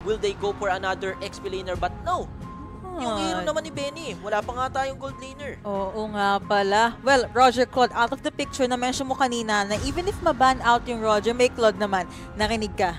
will they go for another XP laner? But no, yung hero naman ni Benny, wala pa nga tayong gold laner. Oo nga pala. Well, Roger Claude, out of the picture na mention mo kanina na even if maban out yung Roger, may Claude naman, narinig ka.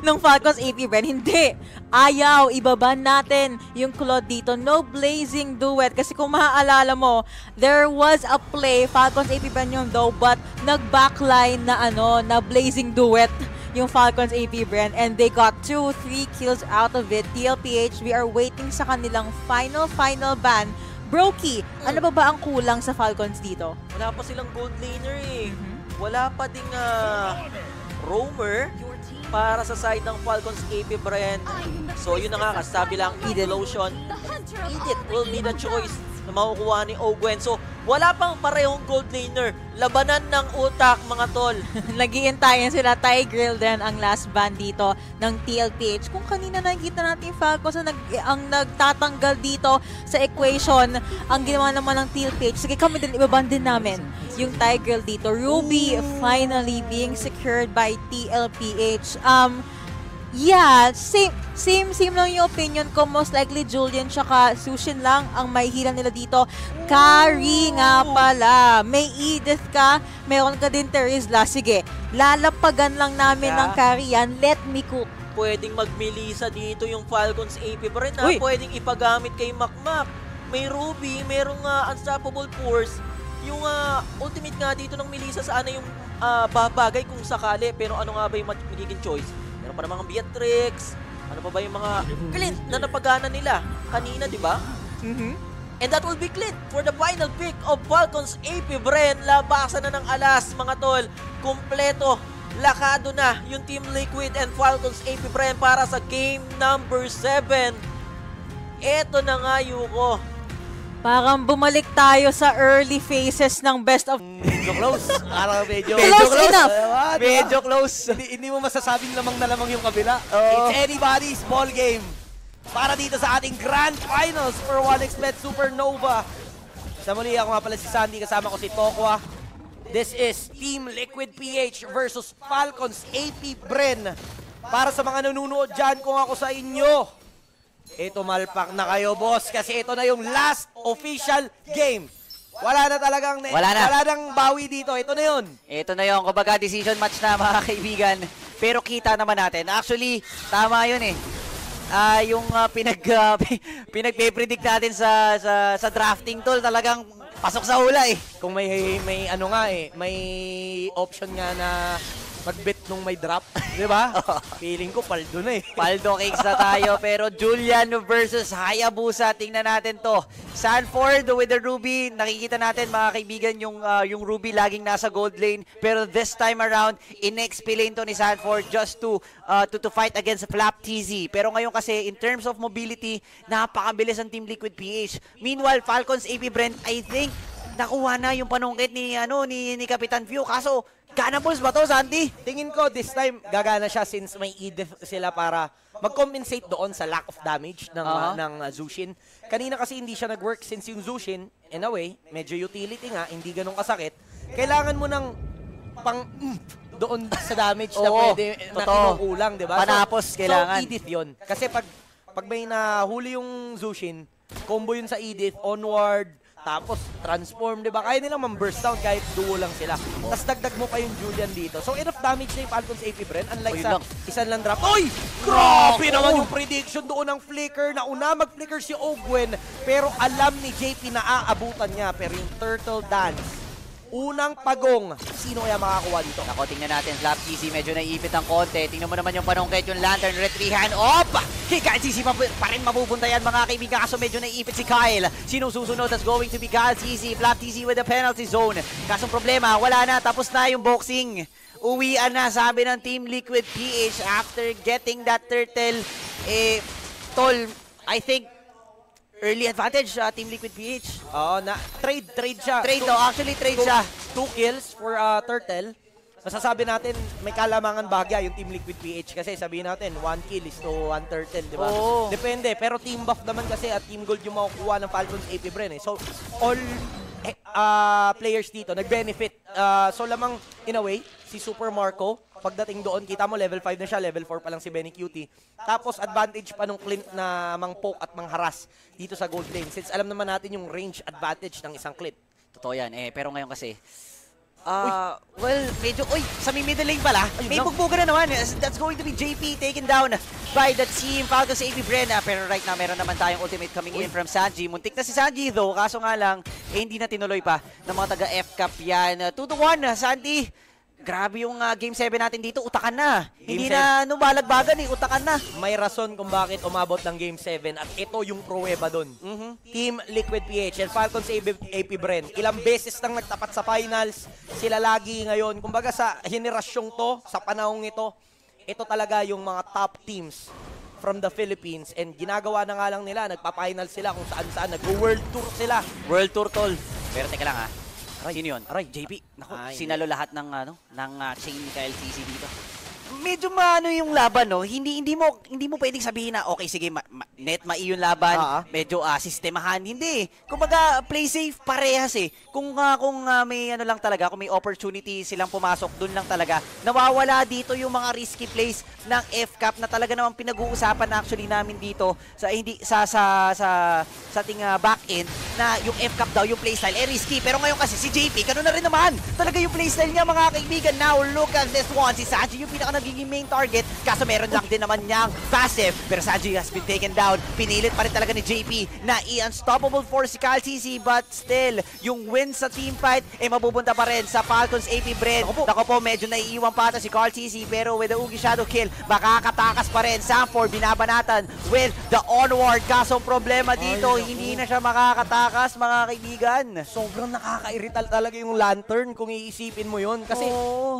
Nung Falcons AP Bren, hindi. Ayaw, ibaban natin yung Claude dito. No blazing duet. Kasi kung maaalala mo, there was a play, Falcons AP Bren yung though, but nag-backline na na blazing duet yung Falcons AP Bren, and they got 2-3 kills out of it. TLPH, we are waiting sa kanilang final ban. Brokey, ano ba ang kulang sa Falcons dito? Wala pa silang gold laner eh. Wala pa ding roamer para sa side ng Falcons AP Bren. So yun na nga, kasabi lang, Lotion. Edith will be the choice na makukuha ni Ogwen. So wala pang parehong gold laner. Labanan ng utak, mga tol. Nag-iintayan sila. Tigreal din ang last ban dito ng TLPH. Kung kanina nakikita natin yung Falcons na ang nagtatanggal dito sa equation, ang ginawa naman ng TLPH, sige kami din, ibaban din namin yung Tigreal dito. Ruby finally being secured by TLPH. Yeah, same lang yung opinion ko. Most likely Julian tsaka Sushin lang ang may hila nila dito. Carry nga pala. May Edith ka, meron ka din Terizla. Sige, lalapagan lang namin ng carry yan. Let me cook. Pwedeng magmilisa dito yung Falcons AP Bren. Pwedeng ipagamit kay Makmak. May Ruby, merong Unstoppable Force. Yung ultimate nga dito ng Melissa sa yung babagay kung sakali. Pero ano nga ba yung magiging choice? Meron pa namang Beatrix. Ano pa ba yung mga Clint na napagana nila kanina, di ba? And that will be Clint for the final pick of Falcons AP Bren. Labasan na ng alas, mga tol. Kompleto, lakado na yung Team Liquid and Falcons AP Bren para sa game number 7. Eto na nga, Yuko. Parang bumalik tayo sa early phases ng best of... Medyo close. Parang medyo enough. Medyo close. Hindi mo masasabing lamang na lamang yung kabila. It's anybody's ball game. Para dito sa ating Grand Finals for 1xBet Supernova. Sa muli, ako nga pala si Sandy. Kasama ko si Tokwa. This is Team Liquid PH versus Falcons AP Bren. Para sa mga nanonood dyan, kung ako sa inyo, ito malpak na kayo, boss, kasi ito na yung last official game. Wala na talagang wala nang bawi dito. Ito na yun. Ito na yun. Kumbaga decision match na, mga kaibigan. Pero kita naman natin. Actually, tama yun eh. Yung pinagpe-predict natin sa drafting tool, talagang pasok sa hula eh. Kung may may option nga na mag-bet nung may drop, di ba? Feeling ko paldo na eh. Paldo cakes na tayo, pero Julian versus Hayabusa, tingnan natin to. Sanford with the Ruby, nakikita natin mga kaibigan yung Ruby laging nasa gold lane, pero this time around, in-XP lane to ni Sanford just to fight against Flap TZ. Pero ngayon kasi, in terms of mobility, napakabilis ang Team Liquid PH. Meanwhile, Falcons AP Brent, I think, nakuha na yung panungkit ni Kapitan View, kaso ganables ba to, Sandy? Tingin ko this time gagana siya since may Edith sila para mag-compensate doon sa lack of damage ng Zushin. Kanina kasi hindi siya nag-work since yung Zushin, in a way, medyo utility nga, hindi ganun kasakit. Kailangan mo ng doon sa damage na pwede na kinukulang, di ba? Panapos kailangan. So, Edith yun. Kasi pag may nahuli yung Zushin, combo yun sa Edith, onward, tapos transform, di ba? Kaya nilang man-burst down kahit duo lang sila. Tapos dagdag mo pa yung Julian dito. So enough damage na yung Falcons AP Bren. Unlike sa isang lang drop. Oy! Grabe naman yung prediction doon ng Flicker. Nauna mag-Flicker si Ogwen. Pero alam ni JP na aabutan niya. Pero yung Turtle Dance, unang pagong, sino kaya makakuha dito? Ako, tingnan natin. Flap TC medyo naiipit ang konti. Tingnan mo naman yung panungkit, yung Lantern, retry hand. Opa! Kyle CC pa rin mapupunta yan, mga kaibigan. Kaso medyo naiipit si Kyle. Sinong susunod? That's going to be Kyle CC. Flap TC with the penalty zone. Kasong problema, wala na. Tapos na yung boxing. Uwian na, sabi ng Team Liquid PH after getting that turtle. Tol, I think, early advantage Team Liquid PH. Oo, trade siya. Actually trade siya. 2 kills for Turtle. Masasabi natin may kalamangan bahagya yung Team Liquid PH kasi sabihin natin 1 kill is to 1 turtle, di ba? Oh. Depende, pero team buff naman kasi at team gold yung makukuha ng Falcons AP Bren eh. So all players dito nag-benefit. So lamang in a way, si Super Marco. Pagdating doon, kita mo level 5 na siya, level 4 pa lang si Benny Cutie. Tapos advantage pa nung Clint na mang-poke at mang-harass dito sa gold lane. Since alam naman natin yung range advantage ng isang Clint. Totoo yan. Pero ngayon kasi, well, medyo, sa middle lane pala, may bugbuga na naman. That's going to be JP taken down by the team. Falcons AP Bren. Pero right now, meron naman tayong ultimate coming in from Sanji. Muntik na si Sanji though, kaso nga lang, hindi na tinuloy pa ng mga taga-F-Cup yan. 2-1, Santi. Grabe yung Game 7 natin dito, utakan na. Hindi na nubalagbagan utakan na. May rason kung bakit umabot ng Game 7 at ito yung pruweba doon. Team Liquid PH and Falcons AP Bren. Ilang beses nang nagtapat sa finals, sila lagi ngayon. Kumbaga sa henerasyong to, sa panahong ito talaga yung mga top teams from the Philippines and ginagawa na nga lang nila, nagpa-final sila kung saan-saan, nag-world tour sila. World tour tol. Pero teka lang sino yun? Aray. JP. Naku, Ay, sinalo lahat ng chain ni KLCC dito. Medyo maano yung laban, no? Hindi mo pwedeng sabihin na okay sige, net mai yung laban, medyo sistemahan. Hindi. Kumbaga play safe parehas eh. Kung may ano lang talaga, kung may opportunity silang pumasok, dun lang talaga. Nawawala dito yung mga risky plays ng F-Cup na talaga naman pinag-uusapan actually namin dito sa ating back end na yung F-Cup daw yung playstyle risky. Pero ngayon kasi si JP, ganoon na rin naman. Talaga yung playstyle niya mga kaibigan. Now look at this one. Si Sanji yung pinaka nagiging main target. Kaso meron lang din naman niyang passive. Pero Sanji has been taken down. Pinilit pa rin talaga ni JP na i-unstoppable force si KLCC. But still, yung win sa teamfight mabubunta pa rin sa Falcons AP Bren. Ako po, medyo naiiwan pa ata si KLCC. Pero with the Ugi Shadow Kill, makakatakas pa rin. Sanford binabanatan with the onward. Kaso problema dito, hindi na siya makakatakas mga kaibigan. Sobrang nakakairital talaga yung Lantern kung iisipin mo yun. Kasi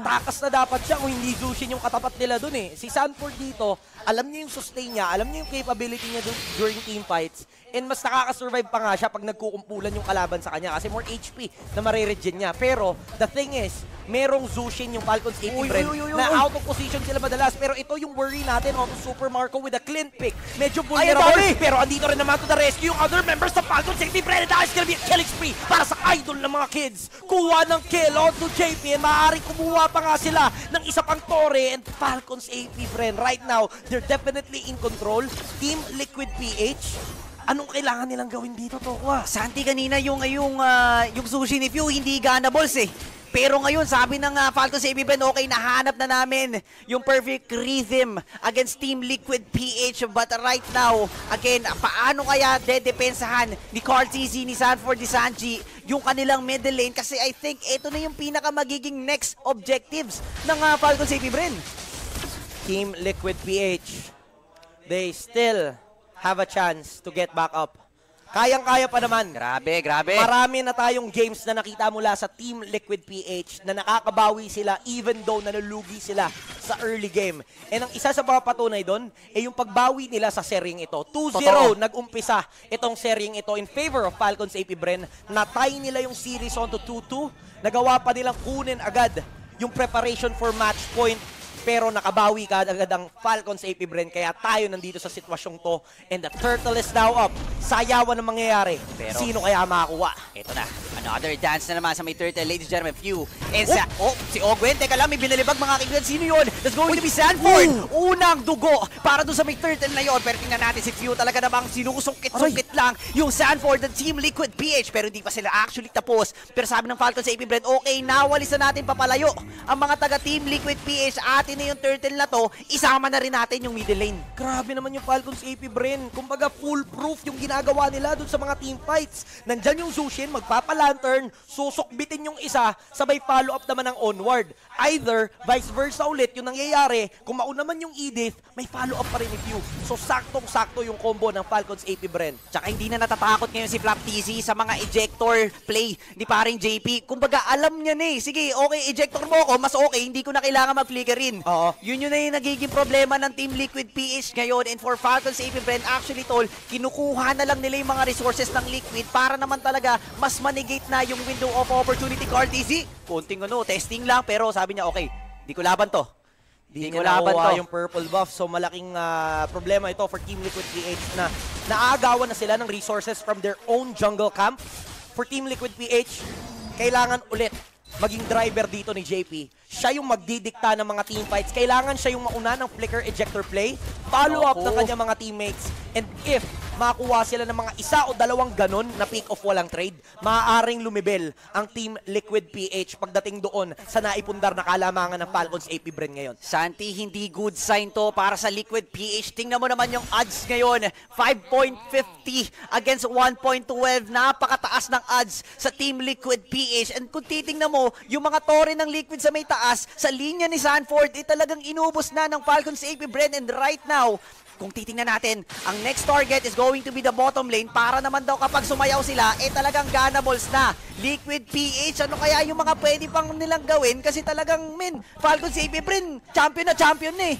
takas na dapat siya kung hindi Zushin yung katapat nila dun eh. Si Sanford dito, alam niya yung sustain niya, alam niya yung capability niya during team fights. And mas nakaka-survive pa nga siya pag nagkukumpulan yung kalaban sa kanya kasi more HP na mariregen niya. Pero the thing is, merong Zushin yung Falcons AP Bren na out of position sila madalas. Pero ito yung worry natin on Super Marco with a Clint pick. Medyo vulnerable. Pero andito rin naman to the rescue yung other members ng Falcons AP Bren. And that is gonna be a killing spree para sa idol ng mga kids. Kuha ng kill onto JP and maaaring kumuha pa nga sila ng isa pang Torre and Falcons AP Bren. Right now, they're definitely in control. Team Liquid PH. Anong kailangan nilang gawin dito, Tokwa? Santi, kanina yung Zushin ni Few, hindi ganables eh. Pero ngayon, sabi ng Falcons AP Bren, okay, nahanap na namin yung perfect rhythm against Team Liquid PH. But right now, again, paano kaya dedepensahan ni KLCC, ni Sanford, ni Sanji yung kanilang middle lane? Kasi I think ito na yung pinaka magiging next objectives ng Falcons AP Bren. Team Liquid PH, they still have a chance to get back up. Kayang-kaya pa naman. Grabe. Marami na tayong games na nakita mula sa Team Liquid PH na nakakabawi sila even though nanulugi sila sa early game. And ang isa sa mga patunay doon ay yung pagbawi nila sa seryeng ito. 2-0 nag-umpisa itong seryeng ito in favor of Falcons AP Bren. Natay nila yung series onto 2-2. Nagawa pa nilang kunin agad yung preparation for match point. Pero nakabawi ka agad ang Falcons AP Bren, kaya tayo nandito sa sitwasyong to. And the turtle is now up. Sayawan ang mangyayari. Pero sino kaya makakuha? Ito na. Another dance na naman sa may turtle, ladies and gentlemen. Few. And si Ogwen. Teka lang, may binalibag mga kaibigan. Sino yun? That's going to be Sanford. Unang dugo para doon sa may turtle na yun. Pero tingnan natin si Few talaga namang sinusungkit-sungkit lang yung Sanford ng Team Liquid PH. Pero hindi pa sila actually tapos. Pero sabi ng Falcons AP Bren, okay, nawalis na natin papalayo ang mga taga Team Liquid PH. Atin na yung turtle na to, isama na rin natin yung middle lane. Grabe naman yung Falcons AP Bren. Kumbaga foolproof yung ginagawa nila dun sa mga team fights. Nandyan yung Zushin, magpapalantern, susukbitin yung isa, sabay follow up naman ng onward. Either, vice versa ulit yung nangyayari, kung mauna man yung Edith, may follow up pa rin ni Few. So saktong-sakto yung combo ng Falcons AP Bren. Tsaka hindi na natatakot ngayon si Flap TC sa mga ejector play ni paring JP. Kumbaga alam niya na eh. Sige, okay, ejector mo ako, mas okay, hindi ko na kailangan mag-flickerin. Yun na yung nagiging problema ng Team Liquid PH ngayon. And for Falcons AP Bren, actually tol, kinukuha na lang nila yung mga resources ng Liquid para naman talaga mas manigate na yung window of opportunity. KLCC, konting testing lang, pero sabi niya, okay, di ko laban to. Di ko laban to. Yung purple buff, so malaking problema ito for Team Liquid PH na naaagawan na sila ng resources from their own jungle camp. For Team Liquid PH, kailangan ulit maging driver dito ni JP. Siya yung magdidikta ng mga team fights. Kailangan siya yung mauna ng flicker ejector play, follow up ng kanyang mga teammates, and if makakuha sila ng mga isa o dalawang ganon na pick-off walang trade, maaaring lumibel ang Team Liquid PH pagdating doon sa naipundar na kalamangan ng Falcons AP Bren ngayon. Santi, hindi good sign to para sa Liquid PH. Tingnan mo naman yung odds ngayon. 5.50 against 1.12. Napakataas ng odds sa Team Liquid PH. And kung titingnan mo, yung mga tore ng Liquid sa may taas, sa linya ni Sanford, talagang inubos na ng Falcons AP Bren. And right now, kung titingnan natin, ang next target is going to be the bottom lane para naman daw kapag sumayaw sila, talagang ganables na. Liquid PH, ano kaya yung mga pwede pang nilang gawin? Kasi talagang, Falcons AP Bren, champion na champion eh.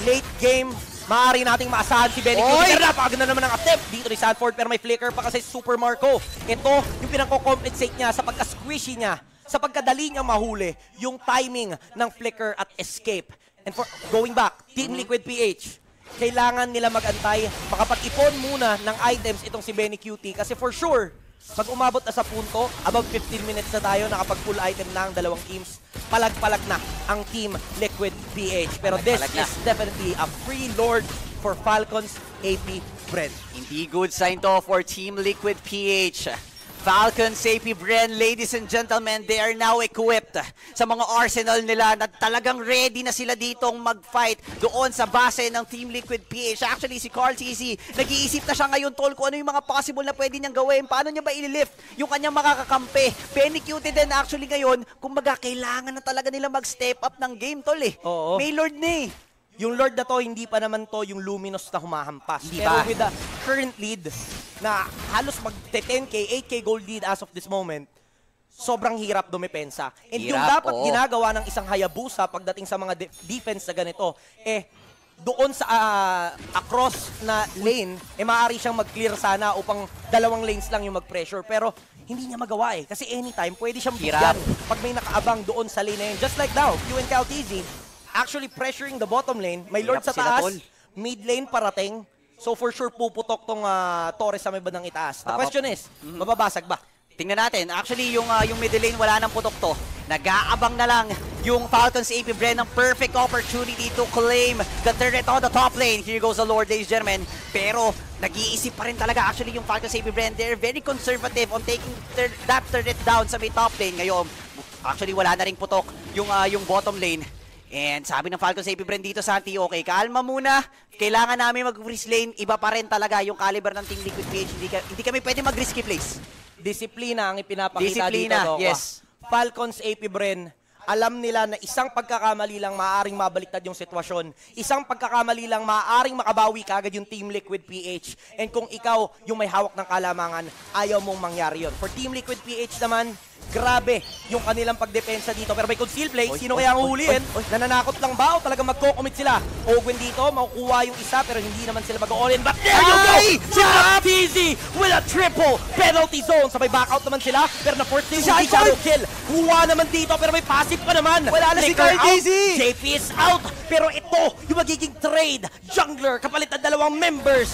Late game, maaari nating maasahan si Benny Cutie. Pero napakaganda naman ang attempt dito ni Sanford, pero may flicker pa kasi Super Marco. Ito yung pinangko-compensate niya sa pagka-squishy niya, sa pagkadali niya mahuli, yung timing ng flicker at escape. And for going back, Team Liquid PH, kailangan nila mag-antay, makapag-ipon muna ng items itong si Benny Cutie kasi for sure, pag umabot na sa punto, about 15 minutes na tayo, nakapag-full item na ang dalawang teams, palag-palag na ang Team Liquid PH. Pero this is definitely a free lord for Falcons AP Bren. Hindi good sign to for Team Liquid PH. Falcons AP Bren, ladies and gentlemen, they are now equipped sa mga arsenal nila na talagang ready na sila ditong mag-fight doon sa base ng Team Liquid PH. Actually, si Carl CC, nag-iisip na siya ngayon, tol, kung ano yung mga possible na pwede niyang gawin. Paano niya ba ililift yung kanyang makakakampi? Benny Cutie din actually ngayon, kumbaga kailangan na talaga nila mag-step up ng game, tol eh. Oo. May Lord na eh. Yung Lord na to, hindi pa naman to yung Luminous na humahampas. Hindi Pero pa. with the current lead na halos mag-10K, 8K gold lead as of this moment, sobrang hirap dumepensa. And yung dapat ginagawa ng isang Hayabusa pagdating sa mga defense na ganito, doon sa across na lane, maaari siyang mag-clear sana upang dalawang lanes lang yung mag-pressure. Pero hindi niya magawa kasi anytime pwede siyang bigyan pag may nakaabang doon sa lane na yun. Just like now, QN CalTZ, actually pressuring the bottom lane. May Lord sa taas, mid lane parating. So for sure puputok tong Torres sa may bandang itaas. The question is, mababasag ba? Tingnan natin. Actually, yung middle lane wala nang putok to. Nag-aabang na lang yung Falcons AP Bren ng perfect opportunity to claim the turret on the top lane. Here goes the Lord, ladies and gentlemen. Pero nag-iisip pa rin talaga actually yung Falcons AP Bren. They're very conservative on taking that turret down sa may top lane. Ngayon, actually wala na ring putok yung bottom lane. And sabi ng Falcons AP Bren dito, Santi, okay, kalma muna. Kailangan namin mag-freeze lane. Iba pa rin talaga yung caliber ng Team Liquid PH. Hindi kami pwede mag-risky plays. Disiplina ang ipinapakita dito. Yes. Falcons AP Bren, alam nila na isang pagkakamali lang maaaring mabaliktad yung sitwasyon. Isang pagkakamali lang maaaring makabawi kagad yung Team Liquid PH. And kung ikaw yung may hawak ng kalamangan, ayaw mong mangyari yun. For Team Liquid PH naman, grabe yung kanilang pagdepensa dito. Pero may conceal play, sino kaya ang huliin? Nananakot lang ba o talagang magko-commit sila? Owen dito, makukuha yung isa pero hindi naman sila mag-all-in. But there you go! CalTZ with a triple penalty zone. Sabay backout naman sila pero na-force yung shadow kill. Kuha naman dito pero may passive pa naman. Wala na si CalTZ! JP is out! Pero ito yung magiging trade. Jungler kapalit ng dalawang members.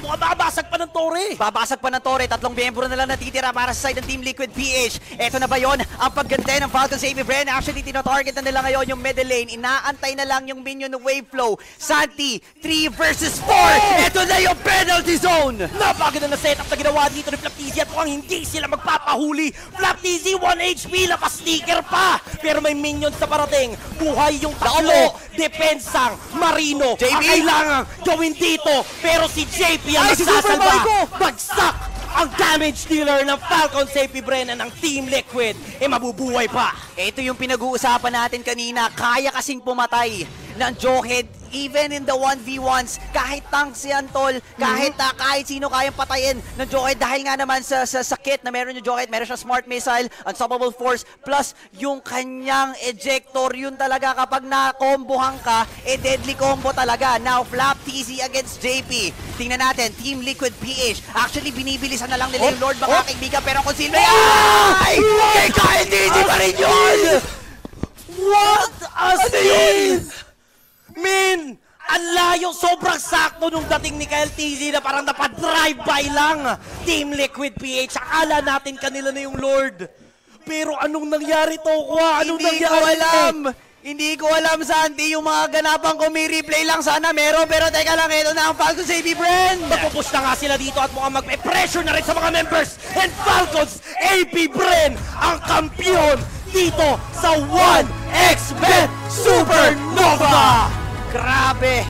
Babasag pa ng Torre. Babasag pa ng Torre. 3 miyembro na lang natitira para sa side ng Team Liquid PH. Eto na ba yun? Ang pagganda ng Falcons AP Bren. Actually, tinotarget na nila ngayon yung middle lane. Inaantay na lang yung minion ng wave flow. Santi, 3 versus 4. Eto na yung penalty zone. Napaganda na setup na ginawa dito ni FlapTZ at mukhang hindi sila magpapahuli. FlapTZ 1 HP, lapas-sticker pa. Pero may minions sa parating. Buhay yung tatlo. Depensang Marino. JP? Ang kailangan gawin dito. Pero si JP ang nagsasalba. Bagsak ang damage dealer ng Falcons AP Bren ng Team Liquid. Mabubuhay pa. Ito yung pinag-uusapan natin kanina. Kaya kasing pumatay ng Jawhead even in the 1v1s. Kahit tanks yan, tol. Kahit sino kayang patayin ng Jawhead. Dahil nga naman sa kit na meron yung Jawhead, meron siya smart missile, unstoppable force, plus yung kanyang ejector. Yun talaga kapag na-combohan ka, deadly combo talaga. Now, FlapTZ against JP. Tingnan natin, Team Liquid PH. Actually, binibilisan na lang nila yung Lord, mga kaibigan. Pero kung sino ay! Kay CalTZ pa rin yun! What a scene! Min! Ang layo, sobrang sakto nung dating ni CalTZ na parang napadrive-by lang. Team Liquid PH, akala natin kanila na yung Lord. Pero anong nangyari, Tokwa? Anong Hindi ko alam. Hindi ko alam, Santi, yung mga ganapan ko may replay lang sana meron. Pero teka lang, ito na ang Falcons AP Bren. Magpupush na nga sila dito at mukhang mag-pressure na rin sa mga members. And Falcons AP Bren ang kampiyon dito sa 1xBet Supernova! Grabe.